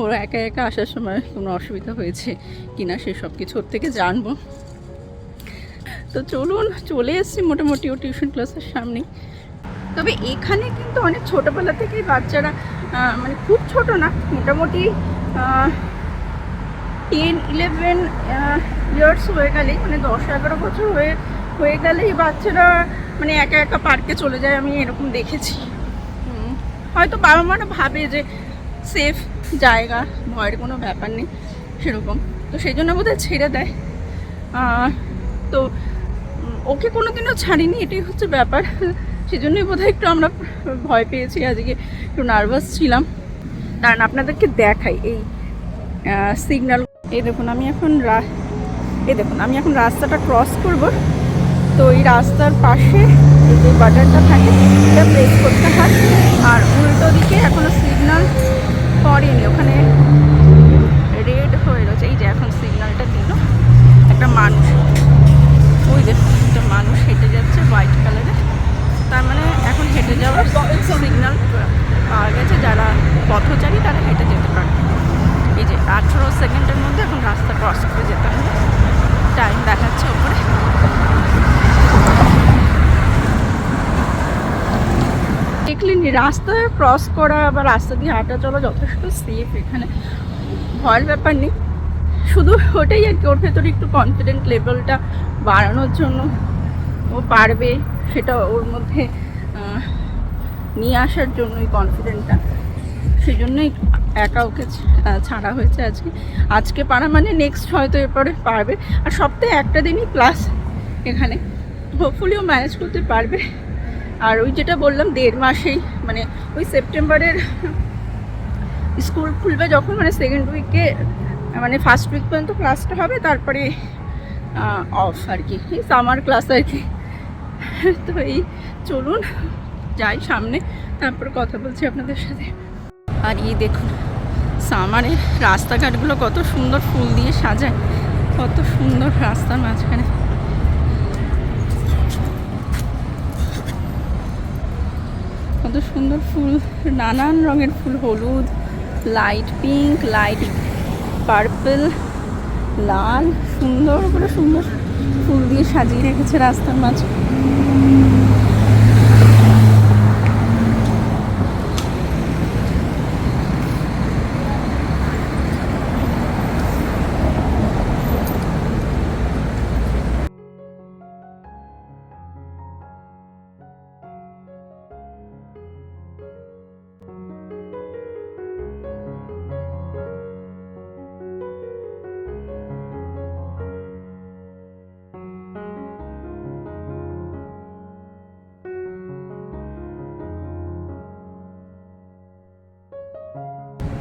ওর একা একা আসার সময় কোনো অসুবিধা হয়েছে কিনা, সেসব কিছু ওর থেকে জানবো। তো চলুন, চলে এসেছি মোটামুটি ও টিউশন ক্লাসের সামনেই। তবে এখানে কিন্তু অনেক ছোটোবেলা থেকেই বাচ্চারা, মানে খুব ছোট না, মোটামুটি 10-11 ইয়ার্স হয়ে গেলেই, মানে 10-11 বছর হয়ে গেলেই বাচ্চারা মানে একা একা পার্কে চলে যায়। আমি এরকম দেখেছি। হয়তো বাবা মারা ভাবে যে সেফ জায়গা, ভয়ের কোনো ব্যাপার নেই সেরকম, তো সেই জন্য বোধহয় ছেড়ে দেয়। তো ওকে কোনো দিনও ছাড়িনি, এটাই হচ্ছে ব্যাপার। সেজন্যই বোধহয় একটু আমরা ভয় পেয়েছি, আজকে একটু নার্ভাস ছিলাম। কারণ আপনাদেরকে দেখাই এই সিগন্যাল। এই দেখুন আমি এখন রাস্তাটা ক্রস করব। তো এই রাস্তার পাশে এই যে বাটনটা থাকে এটা প্রেস করতে হয়, আর উল্টো দিকে এখনো সিগন্যাল পড়েনি, ওখানে রেড হয়ে রয়েছে। এই যে এখন সিগন্যালটা দিল, একটা মানুষ, ওই দেখুন একটা মানুষ হেঁটে যাচ্ছে হোয়াইট কালারে, তার মানে এখন হেঁটে যাওয়ার সিগন্যাল পাওয়া গেছে, যারা পথচারী তারা হেঁটে যেতে পারে। এই যে 18 সেকেন্ডের মধ্যে এখন রাস্তা ক্রস করে যেতে হবে, টাইম দেখাচ্ছে ওপরে। দেখলেন রাস্তা ক্রস করা বা রাস্তা দিয়ে হাঁটা চলা যথেষ্ট সেফ, এখানে ভয়ের ব্যাপার নেই। শুধু ওটাই আর কি, ওর ভেতরে একটু কনফিডেন্ট লেভেলটা বাড়ানোর জন্য, ও পারবে সেটা ওর মধ্যে নিয়ে আসার জন্য, এই কনফিডেন্টটা, সেই জন্যই একা ওকে ছাড়া হয়েছে আজকে পারা মানে নেক্সট হয়তো এরপরে পারবে। আর সপ্তাহে একটা দিনই ক্লাস এখানে, হোপফুলি ও ম্যানেজ করতে পারবে। আর ওই যেটা বললাম 1.5 মাসেই, মানে ওই সেপ্টেম্বরের স্কুল খুলবে যখন, মানে সেকেন্ড উইকে, মানে ফার্স্ট উইক পর্যন্ত ক্লাসটা হবে, তারপরে অফ আর কি, এই সামার ক্লাস আর কি। তো এই চলুন যাই সামনে, তারপর কথা বলছি আপনাদের সাথে। আর এই দেখুন সামারের রাস্তাঘাটগুলো কত সুন্দর ফুল দিয়ে সাজায়, কত সুন্দর রাস্তার মাঝখানে। কত সুন্দর ফুল, নানান রঙের ফুল, হলুদ, লাইট পিঙ্ক, লাইট পার্পল, লাল, সুন্দর করে সুন্দর ফুল দিয়ে সাজিয়ে রেখেছে রাস্তার মাঝে।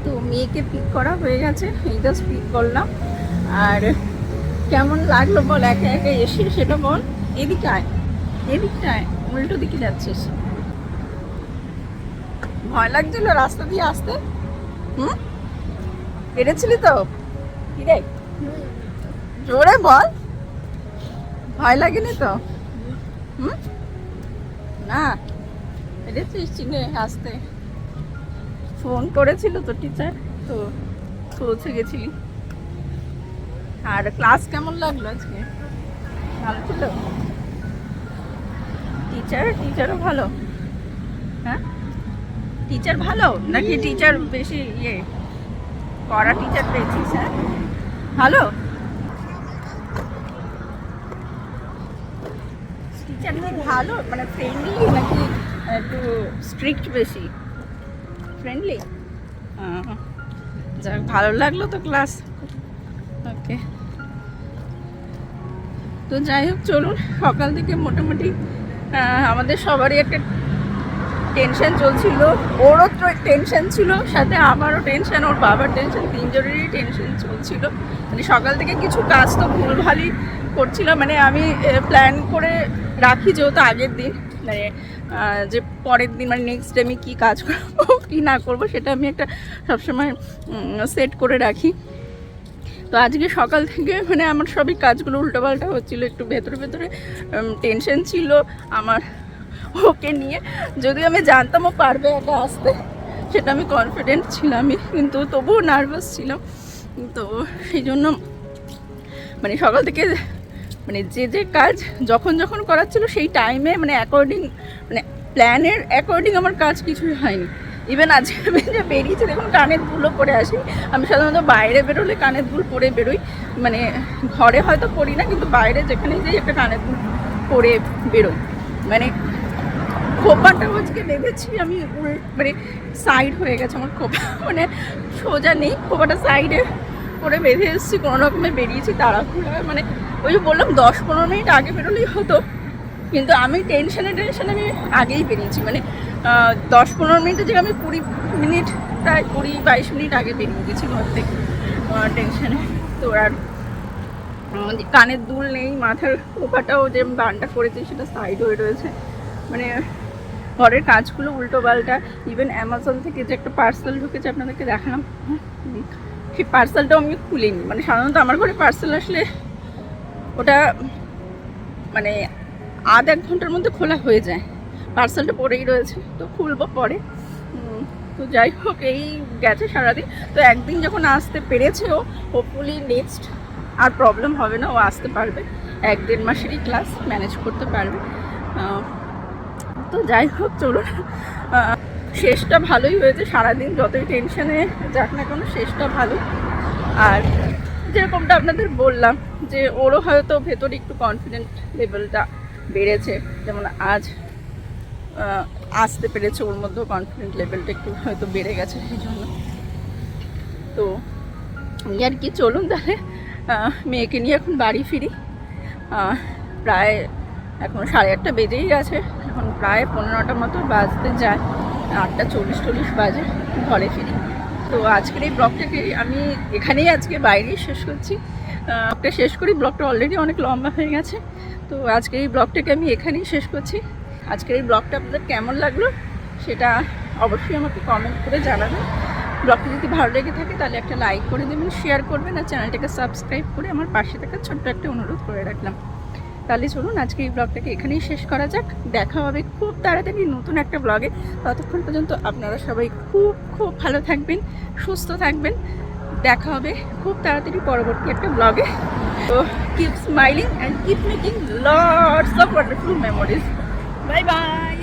তো মেয়েকে পিক করা হয়ে গেছে, এই জাস্ট পিক করলাম। আর কেমন লাগলো বল একা একা এসে, সেটা বল। এদিকে আয়, এদিকটা আয়, উল্টো দিকে যাচ্ছিস। ভয় লাগছিল রাস্তা দিয়ে আসতে? পেরেছিলি তো? কি রে, জোরে বল, ভয় লাগেনি তো? না পেরেছিস চিনে আসতে? ফোন করেছিল তো টিচার, তো পৌঁছে গেছিলি। আর ক্লাস কেমন লাগলো আজকে? ভালো ছিল? টিচারও ভালো? হ্যাঁ, টিচার ভালো নাকি টিচার বেশি কড়া টিচার পেয়েছিস? হ্যাঁ ভালো টিচার, কি ভালো মানে ফ্রেন্ডলি নাকি একটু স্ট্রিক্ট? বেশি ফ্রেন্ডলি। যাক, ভালো লাগলো তো ক্লাস। ওকে, তো যাই হোক চলুন, সকাল থেকে মোটামুটি আমাদের সবারই একটা টেনশন চলছিল। ওরও তো টেনশন ছিল, সাথে আমারও টেনশন, ওর বাবার টেনশন, তিনজনেরই টেনশন চলছিল। মানে সকাল থেকে কিছু কাজ তো ভুলভালই করছিলাম। মানে আমি প্ল্যান করে রাখি যেহেতু আগের দিন, মানে যে পরের দিন মানে নেক্সট ডে আমি কী কাজ করবো কী না করবো সেটা আমি একটা সবসময় সেট করে রাখি। তো আজকে সকাল থেকে মানে আমার সবই কাজগুলো উল্টোপাল্টা হচ্ছিলো, একটু ভেতরে ভেতরে টেনশন ছিল আমার ওকে নিয়ে। যদিও আমি জানতাম ও পারবে একা আসতে, সেটা আমি কনফিডেন্ট ছিলামই, কিন্তু তবুও নার্ভাস ছিলাম। তো সেই জন্য মানে সকাল থেকে মানে যে কাজ যখন যখন করার ছিল সেই টাইমে মানে অ্যাকর্ডিং মানে প্ল্যানের অ্যাকর্ডিং আমার কাজ কিছুই হয়নি। ইভেন আজকে আমি যে বেরিয়েছি দেখুন কানের দুলও পরে আসি। আমি সাধারণত বাইরে বেরোলে কানের দুল পরে বেরোই, মানে ঘরে হয়তো পরি না, কিন্তু বাইরে যেখানে যাই একটা কানের দুল পরে বেরোই। মানে খোপাটাও আজকে বেঁধেছি আমি, মানে সাইড হয়ে গেছে আমার খোপা, মানে সোজা নেই, খোপাটা সাইডে করে বেঁধে এসেছি, কোনো রকমে বেরিয়েছি তাড়াহুড়া। মানে ওই যে বললাম 10-15 মিনিট আগে বেরোলেই হতো, কিন্তু আমি টেনশনে আমি আগেই বেরিয়েছি। মানে 10-15 মিনিটের জায়গায় আমি 20 মিনিট, প্রায় 20-22 মিনিট আগে বেরিয়ে গেছি ঘর থেকে টেনশনে। তো আর কানের দুল নেই, মাথার খোপাটাও যে বানটা করেছি সেটা সাইড হয়ে রয়েছে। মানে ঘরের কাজগুলো উল্টো পাল্টা। ইভেন অ্যামাজন থেকে যে একটা পার্সেল ঢুকেছে আপনাদেরকে দেখালাম, সেই পার্সেলটাও আমি খুলিনি। মানে সাধারণত আমার ঘরে পার্সেল আসলে ওটা মানে আধ-এক ঘন্টার মধ্যে খোলা হয়ে যায়, পার্সেলটা পড়েই রয়েছে, তো খুলবো পরে। তো যাই হোক, এই গেছে সারাদিন। তো একদিন যখন আসতে পেরেছে ও, হোপফুলি নেক্সট আর প্রবলেম হবে না, ও আসতে পারবে, 1-1.5 মাসেরই ক্লাস ম্যানেজ করতে পারবে। তো যাই হোক চলুন, শেষটা ভালোই হয়েছে। সারাদিন যতই টেনশনে যাক না কেন শেষটা ভালো। আর যেরকমটা আপনাদের বললাম যে ওরও হয়তো ভেতরে একটু কনফিডেন্ট লেভেলটা বেড়েছে, যেমন আজ আসতে পেরেছে, ওর মধ্যেও কনফিডেন্ট লেভেলটা একটু হয়তো বেড়ে গেছে সেই জন্য। তো আর কি, চলুন তাহলে মেয়েকে নিয়ে এখন বাড়ি ফিরি। প্রায় এখন 8:30 বেজেই গেছে, এখন প্রায় 15টার মতো বাজতে যায়, 8:40 বাজে ঘরে ফিরি। তো আজকের এই ব্লগটাকে আমি এখানেই আজকে বাইরেই শেষ করছি। ব্লগটা শেষ করি, ব্লগটা অলরেডি অনেক লম্বা হয়ে গেছে। তো আজকের এই ব্লগটাকে আমি এখানেই শেষ করছি। আজকের এই ব্লগটা আপনাদের কেমন লাগলো সেটা অবশ্যই আমাকে কমেন্ট করে জানাবেন। ব্লগটা যদি ভালো লেগে থাকে তাহলে একটা লাইক করে দেবেন, শেয়ার করবেন, আর চ্যানেলটাকে সাবস্ক্রাইব করে আমার পাশে থাকা ছোট্ট একটা অনুরোধ করে রাখলাম। তাহলে চলুন আজকে এই ব্লগটাকে এখানেই শেষ করা যাক। দেখা হবে খুব তাড়াতাড়ি নতুন একটা ব্লগে। ততক্ষণ পর্যন্ত আপনারা সবাই খুব খুব ভালো থাকবেন, সুস্থ থাকবেন। দেখা হবে খুব তাড়াতাড়ি পরবর্তী একটা ব্লগে। তো keep smiling and keep making lots of wonderful memories. Bye bye.